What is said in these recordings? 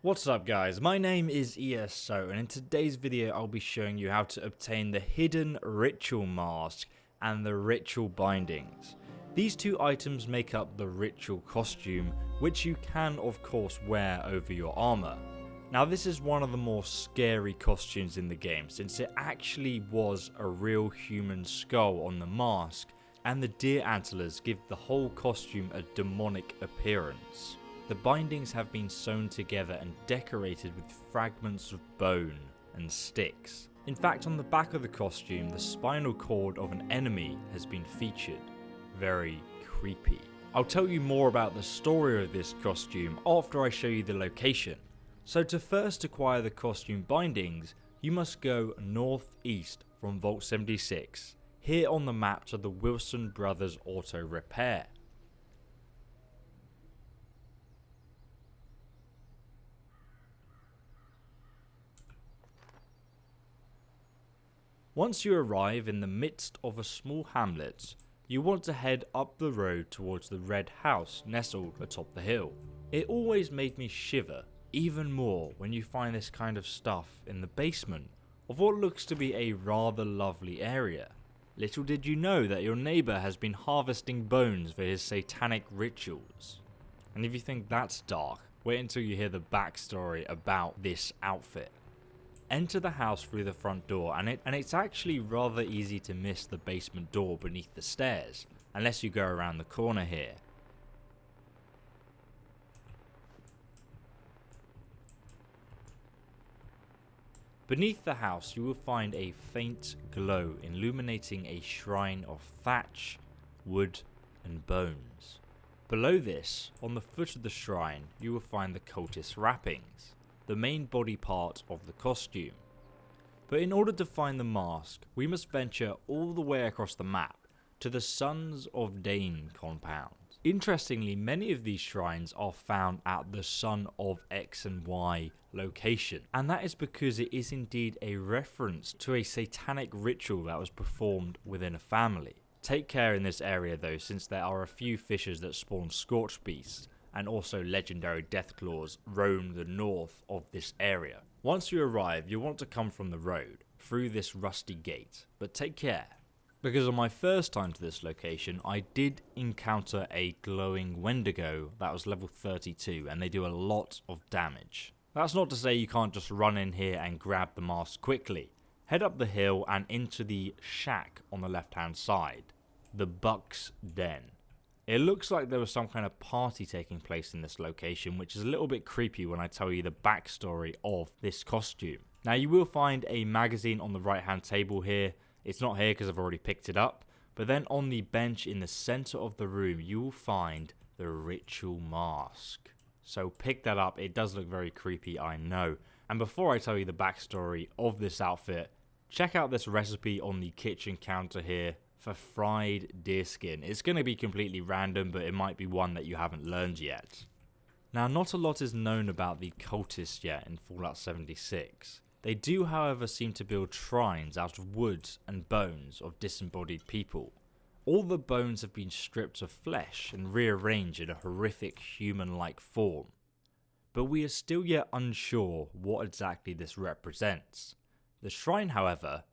What's up guys, my name is ESO and in today's video I'll be showing you how to obtain the hidden ritual mask and the ritual bindings. These two items make up the ritual costume, which you can of course wear over your armor. Now this is one of the more scary costumes in the game since it actually was a real human skull on the mask and the deer antlers give the whole costume a demonic appearance. The bindings have been sewn together and decorated with fragments of bone and sticks. In fact, on the back of the costume, the spinal cord of an enemy has been featured. Very creepy. I'll tell you more about the story of this costume after I show you the location. So to first acquire the costume bindings, you must go northeast from Vault 76, here on the map to the Wilson Brothers Auto Repair. Once you arrive in the midst of a small hamlet, you want to head up the road towards the red house nestled atop the hill. It always made me shiver even more when you find this kind of stuff in the basement of what looks to be a rather lovely area. Little did you know that your neighbour has been harvesting bones for his satanic rituals. And if you think that's dark, wait until you hear the backstory about this outfit. Enter the house through the front door and it's actually rather easy to miss the basement door beneath the stairs, unless you go around the corner here. Beneath the house you will find a faint glow illuminating a shrine of thatch, wood and bones. Below this, on the foot of the shrine, you will find the cultist wrappings, the main body part of the costume. But in order to find the mask, we must venture all the way across the map to the Sons of Dane compound. Interestingly, many of these shrines are found at the Son of X and Y location, and that is because it is indeed a reference to a satanic ritual that was performed within a family. Take care in this area though, since there are a few fissures that spawn scorched beasts, and also legendary deathclaws roam the north of this area. Once you arrive, you want to come from the road, through this rusty gate, but take care, because on my first time to this location, I did encounter a glowing Wendigo that was level 32, and they do a lot of damage. That's not to say you can't just run in here and grab the mask quickly. Head up the hill and into the shack on the left hand side, the Buck's Den. It looks like there was some kind of party taking place in this location, which is a little bit creepy when I tell you the backstory of this costume. Now you will find a magazine on the right hand table here. It's not here because I've already picked it up. But then on the bench in the center of the room you will find the ritual mask. So pick that up, it does look very creepy, I know. And before I tell you the backstory of this outfit, check out this recipe on the kitchen counter here for fried deer skin. It's going to be completely random, but it might be one that you haven't learned yet. Now, not a lot is known about the cultists yet in Fallout 76. They do, however, seem to build shrines out of wood and bones of disembodied people. All the bones have been stripped of flesh and rearranged in a horrific human-like form. But we are still yet unsure what exactly this represents. The shrines, however,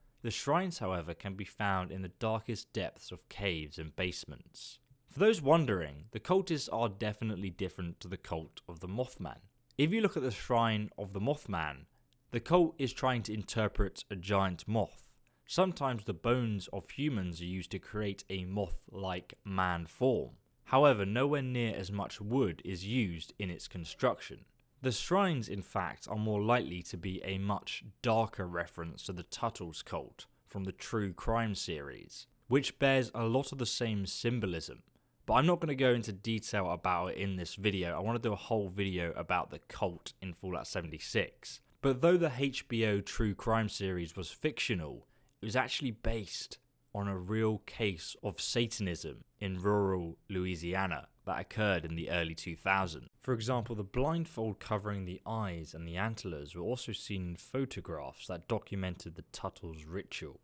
can be found in the darkest depths of caves and basements. For those wondering, the cultists are definitely different to the cult of the Mothman. If you look at the shrine of the Mothman, the cult is trying to interpret a giant moth. Sometimes the bones of humans are used to create a moth-like man form. However, nowhere near as much wood is used in its construction. The shrines, in fact, are more likely to be a much darker reference to the Tuttle's cult from the True Crime series, which bears a lot of the same symbolism. But I'm not going to go into detail about it in this video. I want to do a whole video about the cult in Fallout 76. But though the HBO True Crime series was fictional, it was actually based on a real case of Satanism in rural Louisiana that occurred in the early 2000s. For example, the blindfold covering the eyes and the antlers were also seen in photographs that documented the Tuttle's ritual.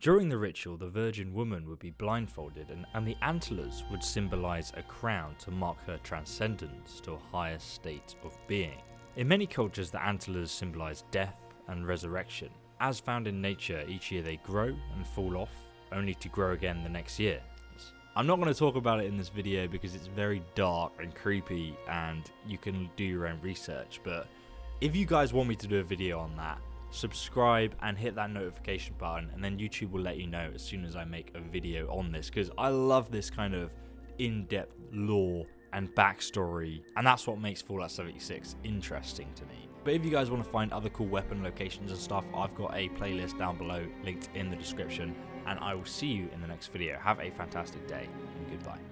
During the ritual, the virgin woman would be blindfolded and the antlers would symbolize a crown to mark her transcendence to a higher state of being. In many cultures, the antlers symbolize death and resurrection. As found in nature, each year they grow and fall off, only to grow again the next year. I'm not going to talk about it in this video because it's very dark and creepy and you can do your own research, but if you guys want me to do a video on that, subscribe and hit that notification button, and then YouTube will let you know as soon as I make a video on this, because I love this kind of in-depth lore and backstory, and that's what makes Fallout 76 interesting to me. But if you guys want to find other cool weapon locations and stuff, I've got a playlist down below linked in the description, and I will see you in the next video. Have a fantastic day, and goodbye.